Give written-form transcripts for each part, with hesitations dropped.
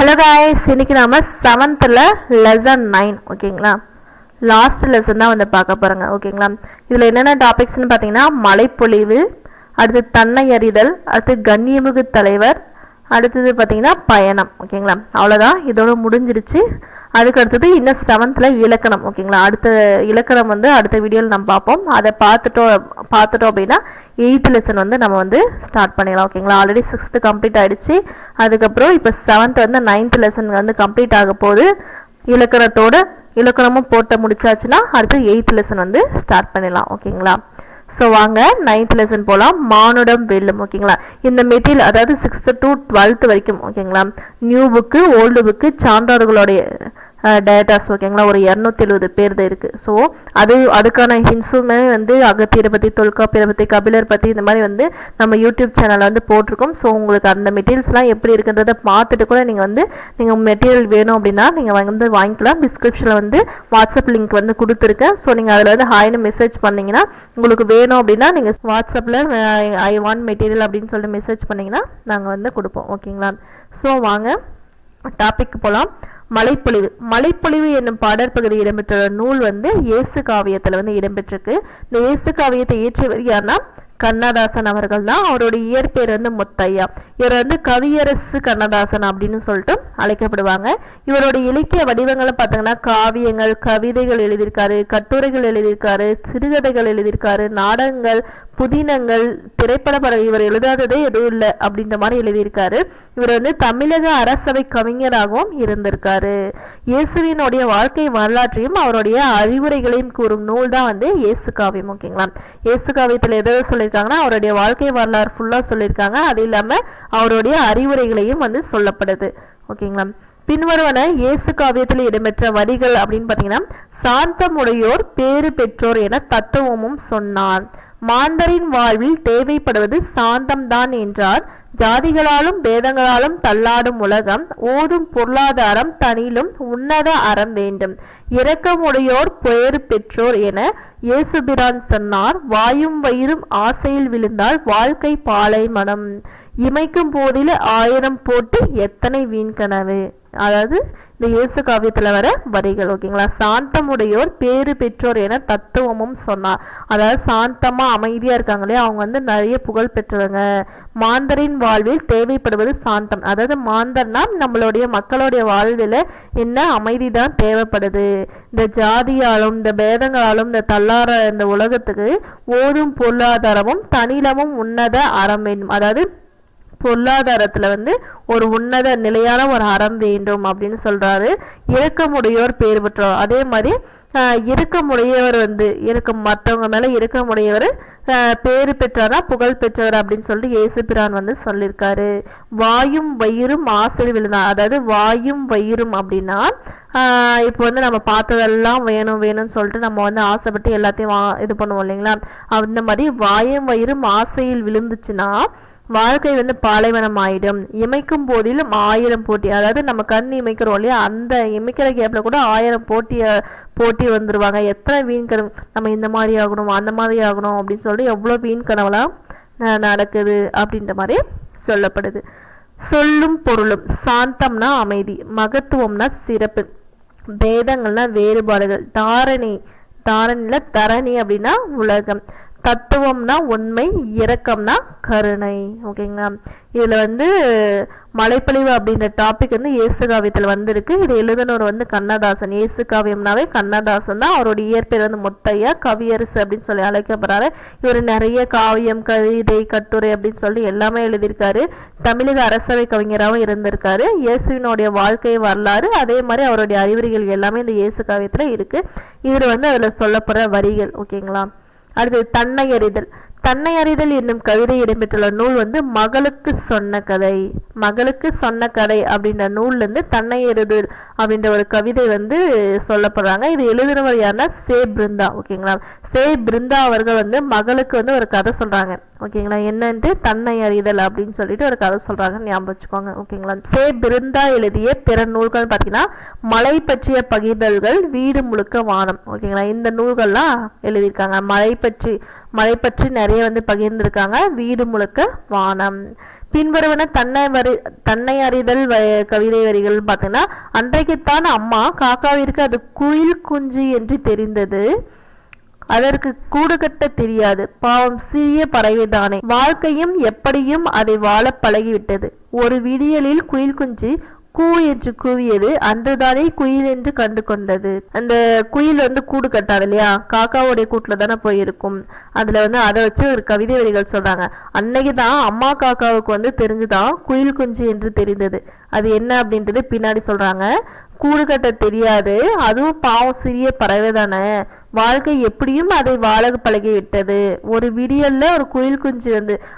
Hello guys, இன்னைக்கு நம்ம 7th lesson 9 ஓகேங்களா. லாஸ்ட் லெசன் தான் வந்து பார்க்க போகிறோங்க ஓகேங்களா. இதில் என்னென்ன டாபிக்ஸ்னு பார்த்தீங்கன்னா மழைப்பொழிவு, அடுத்து தன்னை அறிதல், அடுத்து கண்ணியமிகு தலைவர், அடுத்தது பார்த்தீங்கன்னா பயணம் ஓகேங்களா. அவ்வளோதான், இதோட முடிஞ்சிருச்சு. அதுக்கு அடுத்தது இன்னும் 7th இலக்கணம் ஓகேங்களா. அடுத்த இலக்கணம் வந்து அடுத்த வீடியோவில் நம்ம பார்ப்போம். அதை பார்த்துட்டோம் அப்படின்னா 8th லெசன் வந்து நம்ம வந்து ஸ்டார்ட் பண்ணிடலாம் ஓகேங்களா. ஆல்ரெடி 6th கம்ப்ளீட் ஆகிடுச்சு. அதுக்கப்புறம் இப்போ 7th வந்து 9th லெசன் வந்து கம்ப்ளீட் ஆக போகுது. இலக்கணமும் போட்டு முடிச்சாச்சுன்னா அடுத்து 8th லெசன் வந்து ஸ்டார்ட் பண்ணிடலாம் ஓகேங்களா. ஸோ வாங்க 9th லெசன் போகலாம். மானுடம் வெல்லும் ஓகேங்களா. இந்த மெட்டீரியல் அதாவது 6th to 12th வரைக்கும் ஓகேங்களா. நியூ புக்கு, ஓல்டு புக்கு, சான்றோர்களுடைய டேட்டாஸ் ஓகேங்களா. ஒரு 270 பேர் தான் இருக்குது. ஸோ அதுக்கான ஹின்ஸுமே வந்து அகத்தியரை பற்றி, தொல்காப்பியரை பற்றி, கபிலர் பற்றி இந்த மாதிரி வந்து நம்ம யூடியூப் சேனலில் வந்து போட்டிருக்கோம். ஸோ உங்களுக்கு அந்த மெட்டீரியல்ஸ்லாம் எப்படி இருக்குன்றதை பார்த்துட்டு கூட நீங்கள் மெட்டீரியல் வேணும் அப்படின்னா நீங்கள் வந்து வாங்கிக்கலாம். டிஸ்கிரிப்ஷனில் வந்து வாட்ஸ்அப் லிங்க் வந்து கொடுத்துருக்கேன். ஸோ நீங்கள் அதில் வந்து ஹாய்னு மெசேஜ் பண்ணிங்கன்னா உங்களுக்கு வேணும் அப்படின்னா நீங்கள் வாட்ஸ்அப்பில் ஐ வாண்ட் மெட்டீரியல் அப்படின்னு சொல்லிட்டு மெசேஜ் பண்ணிங்கன்னா நாங்கள் வந்து கொடுப்போம் ஓகேங்களா. ஸோ வாங்க டாபிக் போகலாம். மழைப்பொழிவு என்னும் பாடற்பகுதி இடம்பெற்ற நூல் வந்து இயேசு காவியத்தில் வந்து இடம்பெற்றிருக்கு. இந்த இயேசு காவியத்தை இயற்றியவர் யாருன்னா கண்ணதாசன் அவர்கள் தான். அவருடைய இயற்பெயர் வந்து முத்தையா. இவர் வந்து கவியரசு கண்ணதாசன் அப்படின்னு சொல்லிட்டு அழைக்கப்படுவாங்க. இவருடைய இலக்கிய வடிவங்களை பார்த்தீங்கன்னா காவியங்கள், கவிதைகள் எழுதியிருக்காரு, கட்டுரைகள் எழுதியிருக்காரு, சிறுகதைகள் எழுதியிருக்காரு, நாடகங்கள், புதினங்கள், திரைப்பட படம் இவர் எழுதாததே எதுவும் இல்லை அப்படின்ற மாதிரி எழுதியிருக்காரு. இவர் வந்து தமிழக அரசவை கவிஞராகவும் இருந்திருக்காரு. இயேசுவினுடைய வாழ்க்கை வரலாற்றையும் அவருடைய அறிவுரைகளையும் கூறும் நூல் தான் வந்து இயேசு காவியம் ஓகேங்களா. இயேசு காவியத்தில் எதை சொல்லியிருக்காங்கன்னா அவருடைய வாழ்க்கை வரலாறு ஃபுல்லாக சொல்லியிருக்காங்க. அது இல்லாமல் அவருடைய அறிவுரைகளையும் வந்து சொல்லப்படுது ஓகேங்களா. பின்வருவன இயேசு காவியத்தில் இடம்பெற்ற வரிகள் அப்படின்னு பார்த்தீங்கன்னா சாந்தமுடையோர் பேறு பெற்றோர் என தத்துவமும் சொன்னார். மாந்தரின் வாழ்வில் தேவைப்படுவது சாந்தம்தான் என்றார். ஜாதிகளாலும் பேதங்களாலும் தள்ளாடும் உலகம் ஓதும் பொருளாதாரம் தனிலும் உன்னத அறம் வேண்டும். இரக்கமுடையோர் பேறு பெற்றோர் என இயேசுபிரான் சொன்னார். வாயும் வயிறும் ஆசையில் விழுந்தால் வாழ்க்கை பாலை மனம். இமைக்கும் போதில 1000 போட்டு எத்தனை வீண்கனவு. அதாவது இந்த இயேசு காவியத்தில் வர வரிகள் ஓகேங்களா. சாந்தமுடையோர் பேறு பெற்றோர் என தத்துவமும் சொன்னார். அதாவது சாந்தமா அமைதியா இருக்காங்களே அவங்க வந்து நிறைய புகழ் பெற்றவங்க. மாந்தரின் வாழ்வில் தேவைப்படுவது சாந்தம். அதாவது மாந்தர்னா நம்மளுடைய மக்களுடைய வாழ்வில் என்ன அமைதி தான் தேவைப்படுது. இந்த ஜாதியாலும் இந்த பேதங்களாலும் இந்த தள்ளார இந்த உலகத்துக்கு ஓதும் பொருளாதாரமும் தனிலமும் உன்னத அறம் வேண்டும். அதாவது பொருளாதாரத்துல வந்து ஒரு உன்னத நிலையான ஒரு அறம் வேண்டும் அப்படின்னு சொல்றாரு. இரக்கமுடையோர் பேர் பெற்றோர். அதே மாதிரி இரக்கமுடையவர் வந்து மற்றவங்க மேல இரக்கமுடையவர் பேரு பெற்றாரா புகழ் பெற்றவர் அப்படின்னு சொல்லிட்டு இயேசு பிரான் வந்து சொல்லியிருக்காரு. வாயும் வயிறும் ஆசை விழுந்தார். அதாவது வாயும் வயிறும் அப்படின்னா இப்போ வந்து நம்ம பார்த்ததெல்லாம் வேணும்னு சொல்லிட்டு நம்ம வந்து ஆசைப்பட்டு எல்லாத்தையும் இது பண்ணுவோம் இல்லைங்களா. அந்த மாதிரி வாயும் வயிறும் ஆசையில் விழுந்துச்சுன்னா வாழ்க்கை வந்து பாலைவனம் ஆயிடும். இமைக்கும் போதிலும் 1000 போட்டி. அதாவது நம்ம கண் இமைக்கிறோம் இல்லையா, அந்த இமைக்கிற கேப்ல கூட 1000 போட்டி வந்துருவாங்க. எத்தனை வீண் கனவு, நம்ம இந்த மாதிரி ஆகணும் அந்த மாதிரி ஆகணும் அப்படின்னு சொல்லிட்டு எவ்வளோ வீண் கனவுலாம் நடக்குது அப்படின்ற மாதிரி சொல்லப்படுது. சொல்லும் பொருளும். சாந்தம்னா அமைதி, மகத்துவம்னா சிறப்பு, பேதங்கள்னா வேறுபாடுகள், தாரணில தரணி அப்படின்னா உலகம், தத்துவம்னா உண்மை, இரக்கம்னா கருணை ஓகேங்களா. இதுல வந்து மழைப்பொழிவு அப்படின்ற டாபிக் வந்து இயேசு காவியத்தில் வந்திருக்கு. இது எழுதினவர் வந்து கண்ணதாசன். இயேசு காவியம்னாவே கண்ணதாசன் தான். அவருடைய இயற்பெயர் வந்து முத்தையா, கவியரசு அப்படின்னு சொல்லி அழைக்கப்படுறாரு. இவர் நிறைய காவியம், கவிதை, கட்டுரை அப்படின்னு சொல்லி எல்லாமே எழுதியிருக்காரு. தமிழக அரசவை கவிஞராகவும் இருந்திருக்காரு. இயேசுவினுடைய வாழ்க்கை வரலாறு அதே மாதிரி அவருடைய அறிவுரைகள் எல்லாமே இந்த இயேசு காவியத்துல இருக்கு. இவர் வந்து அதுல சொல்லப்படுற வரிகள் ஓகேங்களா. அடுத்தது தன்னை அறிதல் என்னும் கவிதை இடம்பெற்றுள்ள நூல் வந்து மகளுக்கு சொன்ன கதை அப்படின்ற நூல்ல இருந்து தன்னை அறிதல் அப்படின்ற ஒரு கவிதை வந்து சொல்லப்படுறாங்க. இது எழுதினவர் யாருன்னா சே பிருந்தா ஓகேங்களா. சே பிருந்தா அவர்கள் வந்து மகளுக்கு வந்து ஒரு கதை சொல்றாங்க ஓகேங்களா. என்னன்ட்டு தன்னை அறிதல் அப்படின்னு சொல்லிட்டு ஒரு கதை சொல்றாங்க, ஞாபகம் வச்சுக்கோங்க ஓகேங்களா. சே பிருந்தா எழுதிய பிற நூல்கள் பார்த்தீங்கன்னா மழை பற்றிய பகிர்தல்கள், வீடு முழுக்க வானம் ஓகேங்களா. இந்த நூல்கள்லாம் எழுதியிருக்காங்க. மழை பற்றி நிறைய வந்து பகிர்ந்திருக்காங்க. வீடு முழுக்க வானம். பின்வருவன தன்னை அறிதல் கவிதை வரிகள் பார்த்தீங்கன்னா, அன்றைக்குத்தான் அம்மா காக்காவிற்கு அது குயில் குஞ்சு என்று தெரிந்தது, அதற்கு கூடு கட்ட தெரியாது, பாவம் சிறிய பறவைதானே, வாழ்க்கையும் எப்படியும் அதை வாழ பழகிவிட்டது. ஒரு விடியலில் குயில் குஞ்சு கூ என்று கூவியது, அன்றுதானே குயில் என்று கண்டு கொண்டது. அந்த குயில் கூடு கட்டாது இல்லையா, காக்காவுடைய கூட்டுல தானே போயிருக்கும். அதுல அதை வச்சு ஒரு கவிதை வரிகள் சொல்றாங்க. அன்னைக்குதான் அம்மா காக்காவுக்கு தெரிஞ்சுதான் குயில் குஞ்சு என்று தெரிந்தது. அது என்ன அப்படின்றது பின்னாடி சொல்றாங்க. கூடு கட்ட தெரியாது, அதுவும் பாவம் சிறிய பறவை தானே, வாழ்க்கை எப்படியும் அதை வாழ பழகி விட்டது. ஒரு விடியல்ல ஒரு குயில் குஞ்சு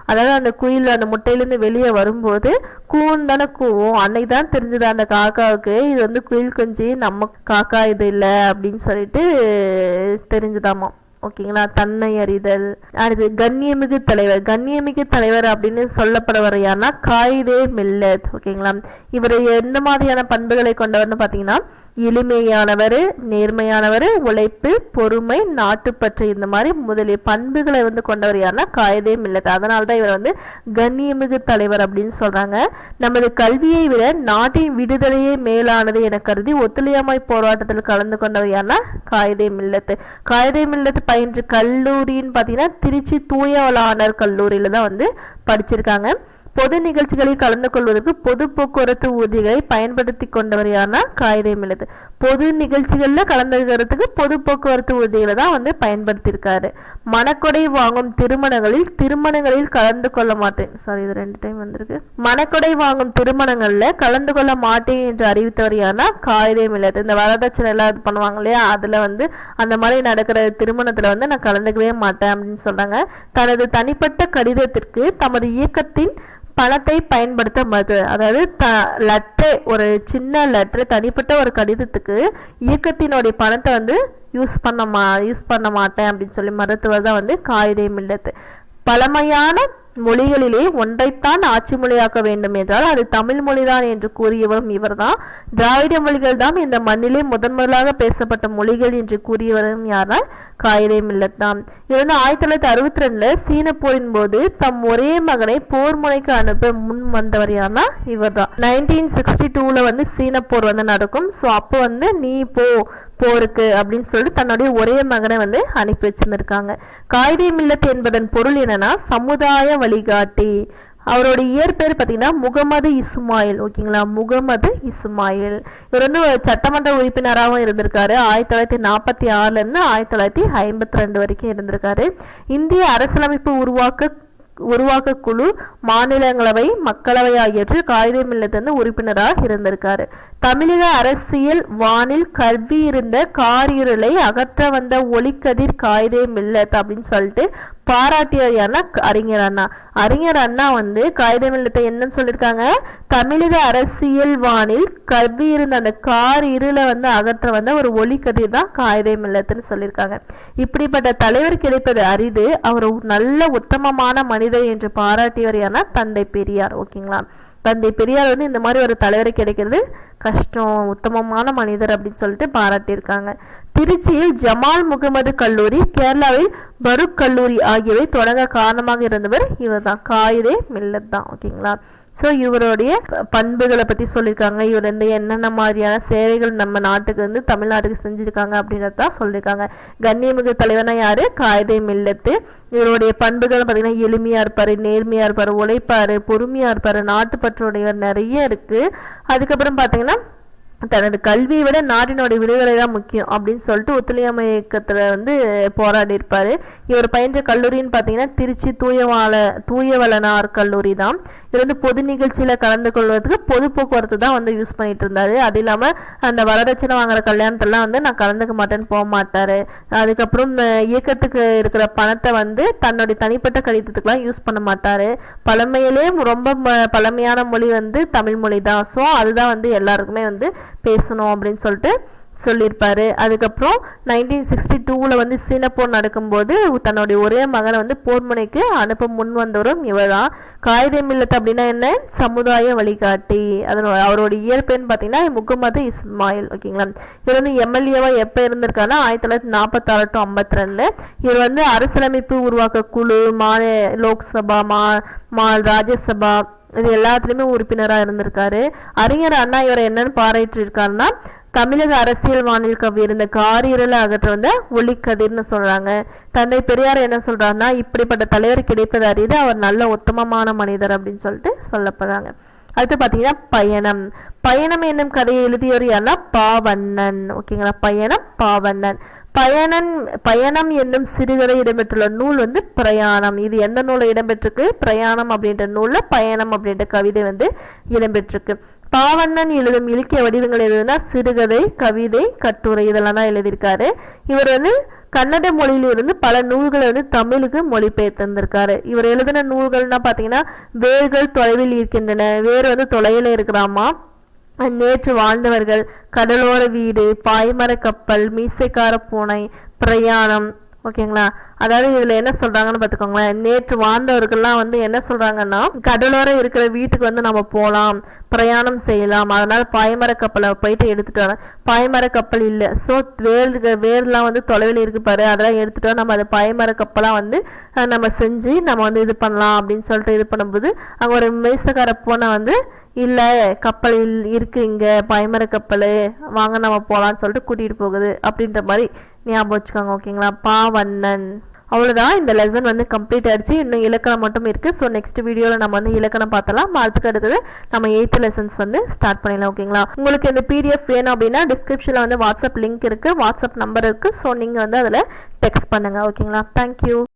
அதாவது அந்த குயில் அந்த முட்டையிலிருந்து வெளியே வரும்போது கூன் தானே கூவும். அன்னைக்கு தான் தெரிஞ்சது அந்த காக்காவுக்கு இது குயில் குஞ்சு, நம்ம காக்கா இது இல்லை அப்படின்னு சொல்லிட்டு தெரிஞ்சுதாமா. ஓகேங்களா. தன்னை அறிதல். அடுத்து கண்ணியமிகு தலைவர். கண்ணியமிகு தலைவர் அப்படின்னு சொல்லப்படுவர் யாருன்னா காயிதே மில்லத். ஓகேங்களா. இவர் எந்த மாதிரியான பண்புகளை கொண்டவர்னு பார்த்தீங்கன்னா, எளிமையானவர், நேர்மையானவர், உழைப்பு, பொறுமை, நாட்டுப்பற்று, இந்த மாதிரி முதலிய பண்புகளை கொண்டவர் யாருன்னா காயிதே மில்லத். அதனால்தான் இவர் கண்ணியமிகு தலைவர் அப்படின்னு சொல்றாங்க. நமது கல்வியை விட நாட்டின் விடுதலையே மேலானது என கருதி ஒத்துழையாமை போராட்டத்தில் கலந்து கொண்டவர் யாருன்னா காயிதே மில்லத். காயிதே மில்லத் பயின்ற கல்லூரின்னு பார்த்தீங்கன்னா திருச்சி தூயவளாணர் கல்லூரியில தான் படிச்சிருக்காங்க. பொது நிகழ்ச்சிகளில் கலந்து கொள்வதற்கு பொது போக்குவரத்து ஊர்திகளை பயன்படுத்தி கொண்டவர் யாருன்னா காயிதே மில்லத். பொது நிகழ்ச்சிகள்ல கலந்துக்கிறதுக்கு பொது போக்குவரத்து ஊர்திகளை தான் பயன்படுத்தியிருக்காரு. மணக்கொடை வாங்கும் திருமணங்களில் கலந்து கொள்ள மாட்டேன், சாரி இது 2 டைம் வந்திருக்கு. மணக்கொடை வாங்கும் திருமணங்கள்ல கலந்து கொள்ள மாட்டேன் என்று அறிவித்தவர் யாருன்னா காயிதே மில்லத். இந்த வரதட்சணை எல்லாம் இது பண்ணுவாங்க இல்லையா, அதுல அந்த மாதிரி நடக்கிற திருமணத்துல நான் கலந்துக்கவே மாட்டேன் அப்படின்னு சொல்றாங்க. தனது தனிப்பட்ட கடிதத்திற்கு தமது இயக்கத்தின் பணத்தை பயன்படுத்த மறுத்து, அதாவது லெட்டர், ஒரு சின்ன லெட்டர், தனிப்பட்ட ஒரு கடிதத்துக்கு இயக்கத்தினுடைய பணத்தை யூஸ் பண்ண மாட்டேன் அப்படின்னு சொல்லி மருத்துவர் தான் காயிதே மில்லத். பழமையான மொழிகளிலே ஒன்றைத்தான் ஆட்சி மொழியாக்க வேண்டும் என்றால் அது தமிழ் மொழிதான் என்று கூறியவரும் இவர்தான். திராவிட மொழிகள் தான் இந்த மண்ணிலே முதலாக பேசப்பட்ட மொழிகள் என்று கூறியவரும் யாரா காயிதே மில்லத் தான். இது 1962 சீன போரின் போது தம் ஒரே மகனை போர் முனைக்கு அனுப்ப முன் வந்தவர் யாருன்னா இவர் தான். 1962 சீன போர் நடக்கும். ஸோ அப்போ நீ போருக்கு அப்படின்னு சொல்லிட்டு தன்னுடைய ஒரே மகனை அனுப்பி வச்சிருந்திருக்காங்க. காயிதே மில்லத் என்பதன் பொருள் என்னன்னா சமுதாய வழிகாட்டி. அவரோட இயற்பெயர் பார்த்தீங்கன்னா முகமது இஸ்மாயில். ஓகேங்களா, முகமது இஸ்மாயில். இவர் சட்டமன்ற உறுப்பினராகவும் இருந்திருக்காரு. 1946 இருந்து 1952 வரைக்கும் இருந்திருக்காரு. இந்திய அரசியலமைப்பு உருவாக்க குழு, மாநிலங்களவை, மக்களவை ஆகியவற்றில் காயிதே மில்லத் உறுப்பினராக இருந்திருக்காரு. தமிழக அரசியல் வானில் கல்வி இருந்த காரிருளை அகற்ற வந்த ஒளிக்கதிர் காயிதே மில்லத் அப்படின்னு சொல்லிட்டு பாராட்டியதான அறிஞர் அண்ணா. அறிஞர் அண்ணா காயிதே மில்லத்தை என்னன்னு சொல்லியிருக்காங்க, தமிழக அரசியல் வானில் கல்வி இருந்த அந்த கார் இருளை அகற்ற வந்த ஒரு ஒளிக்கதிர் தான் காயிதே மில்லத்னு சொல்லியிருக்காங்க. இப்படிப்பட்ட தலைவர் கிடைப்பது அரிது. அவர் நல்ல உத்தமமான மனிதர் என்று பாராட்டியவர் யாருன்னா தந்தை பெரியார். ஓகேங்களா, தந்தை பெரியார் இந்த மாதிரி ஒரு தலைவரை கிடைக்கிறது கஷ்டம், உத்தமமான மனிதர் அப்படின்னு சொல்லிட்டு பாராட்டியிருக்காங்க. திருச்சியில் ஜமால் முகமது கல்லூரி, கேரளாவில் பருக் கல்லூரி ஆகியவை தொடங்க காரணமாக இருந்தவர் இவர் தான், காயிதே மில்லத் தான். ஓகேங்களா. ஸோ இவருடைய பண்புகளை பற்றி சொல்லியிருக்காங்க. இவர் என்னென்ன மாதிரியான சேவைகள் நம்ம நாட்டுக்கு தமிழ்நாட்டுக்கு செஞ்சுருக்காங்க அப்படின்றதான் சொல்லியிருக்காங்க. கண்ணியமிகு தலைவனா யாரு? காயிதே மில்லத். இவருடைய பண்புகள் பார்த்தீங்கன்னா எளிமையாக இருப்பார், நேர்மையாக இருப்பார், உழைப்பார், பொறுமையாக இருப்பார், நாட்டுப்பற்றுடையவர் நிறைய இருக்குது. அதுக்கப்புறம் பார்த்தீங்கன்னா தனது கல்வியை விட நாட்டினுடைய விடுதலை தான் முக்கியம் அப்படின்னு சொல்லிட்டு ஒத்துழையாமை இயக்கத்தில் போராடி இருப்பார். இவர் பயின்ற கல்லூரின்னு பார்த்தீங்கன்னா திருச்சி தூயவளனார் கல்லூரி தான். இவர் பொது நிகழ்ச்சியில் கலந்து கொள்வதற்கு பொது போக்குவரத்து தான் யூஸ் பண்ணிட்டு இருந்தாரு. அது இல்லாமல் அந்த வரதட்சணை வாங்குற கல்யாணத்தெல்லாம் நான் கலந்துக்க மாட்டேன்னு போக மாட்டார். அதுக்கப்புறம் இயக்கத்துக்கு இருக்கிற பணத்தை தன்னுடைய தனிப்பட்ட கடிதத்துக்கெல்லாம் யூஸ் பண்ண மாட்டார். பழமையிலே ரொம்ப பழமையான மொழி தமிழ் மொழி தான். ஸோ அதுதான் எல்லாருக்குமே பேசணும் அப்படின்னு சொல்லிட்டு சொல்லியிருப்பாரு. அதுக்கப்புறம் 1962 சீன போர் நடக்கும்போது தன்னுடைய ஒரே மகனை போர் முனைக்கு அனுப்ப முன் வந்தவரும் இவர் தான். காயிதே மில்லத் அப்படின்னா என்ன? சமுதாய வழிகாட்டி. அவரோட இயற்பெயர்னு பார்த்தீங்கன்னா முகமது இஸ்மாயில். ஓகேங்களா. இவர் எம்எல்ஏவா எப்போ இருந்திருக்காருன்னா 1946 to 52. இவர் அரசியலமைப்பு உருவாக்க குழு, லோக்சபா, ராஜ்யசபா இது எல்லாத்துலேயுமே உறுப்பினராக இருந்திருக்காரு. அறிஞர் அண்ணா இவரை என்னன்னு பாராட்டியிருக்காருன்னா தமிழக அரசியல் வானில் கவி இருந்த காரிரலை அகற்ற வந்த ஒளிக்கதிர்னு சொல்றாங்க. தந்தை பெரியார் என்ன சொல்றாருன்னா இப்படிப்பட்ட தலைவர் கிடைப்பது அரிது, அவர் நல்ல உத்தமமான மனிதர் அப்படின்னு சொல்லிட்டு சொல்லப்படுறாங்க. அடுத்து பார்த்தீங்கன்னா பயணம். பயணம் என்னும் கதையை எழுதியவர் யாருன்னா பாவண்ணன். ஓகேங்களா, பயணம் பாவண்ணன். பயணம் என்னும் சிறுகதை இடம்பெற்றுள்ள நூல் வந்து பிரயாணம். இது எந்த நூலை இடம்பெற்றிருக்கு? பிரயாணம் அப்படின்ற நூல்ல பயணம் அப்படின்ற கவிதை வந்து இடம்பெற்றிருக்கு. பாவண்ணன் எழுதும் இலக்கிய வடிவங்கள் எதுனா சிறுகதை, கவிதை, கட்டுரை இதெல்லாம் தான் எழுதியிருக்காரு. இவர் வந்து கன்னட மொழியிலிருந்து பல நூல்களை வந்து தமிழுக்கு மொழிபெயர்த்திருந்திருக்காரு. இவர் எழுதின நூல்கள்னா பார்த்தீங்கன்னா வேர்கள் தொலைவில் இருக்கின்றன, வேர் வந்து தொலைவில் இருக்கிறாமா, நேற்று வாழ்ந்தவர்கள், கடலோர வீடு, பாய்மர கப்பல், மீசைக்கார பூனை, பிரயாணம். ஓகேங்களா, அதாவது இதுல என்ன சொல்றாங்கன்னு பாத்துக்கோங்களேன். நேற்று வாழ்ந்தவர்கள்லாம் வந்து என்ன சொல்றாங்கன்னா கடலோரம் இருக்கிற வீட்டுக்கு வந்து நம்ம போகலாம், பிரயாணம் செய்யலாம், அதனால பாய்மர கப்பலை போயிட்டு எடுத்துட்டு வரோம். பாய்மர கப்பல் இல்லை, ஸோ வேர்லாம் வந்து தொலைவில் இருக்கு பாரு, அதெல்லாம் எடுத்துட்டு நம்ம அதை பாய்மர கப்பலாம் வந்து நம்ம செஞ்சு நம்ம வந்து இது பண்ணலாம் அப்படின்னு சொல்லிட்டு இது பண்ணும்போது அங்கே ஒரு மீசக்கார பூனை வந்து இல்லை கப்பல் இருக்கு இங்க பாய்மர கப்பல், வாங்க நம்ம போகலான்னு சொல்லிட்டு கூட்டிட்டு போகுது அப்படின்ற மாதிரி ஞாபகம் வச்சுக்கோங்க. ஓகேங்களா, பாவண்ணன். அவ்வளோதான், இந்த லெசன் வந்து கம்ப்ளீட் ஆயிடுச்சு. இன்னும் இலக்கணம் மட்டும் இருக்குது. ஸோ நெக்ஸ்ட் வீடியோவில் நம்ம வந்து இலக்கணம் பார்த்தலாம். அதுக்கு அடுத்தது நம்ம 8th லெசன்ஸ் வந்து ஸ்டார்ட் பண்ணிடலாம். ஓகேங்களா, உங்களுக்கு இந்த பிடிஎஃப் வேணும் அப்படின்னா டிஸ்கிரிப்ஷனில் வந்து வாட்ஸ்அப் லிங்க் இருக்குது, வாட்ஸ்அப் நம்பர் இருக்குது. ஸோ நீங்கள் வந்து அதில் டெக்ஸ்ட் பண்ணுங்கள். ஓகேங்களா, தேங்க்யூ.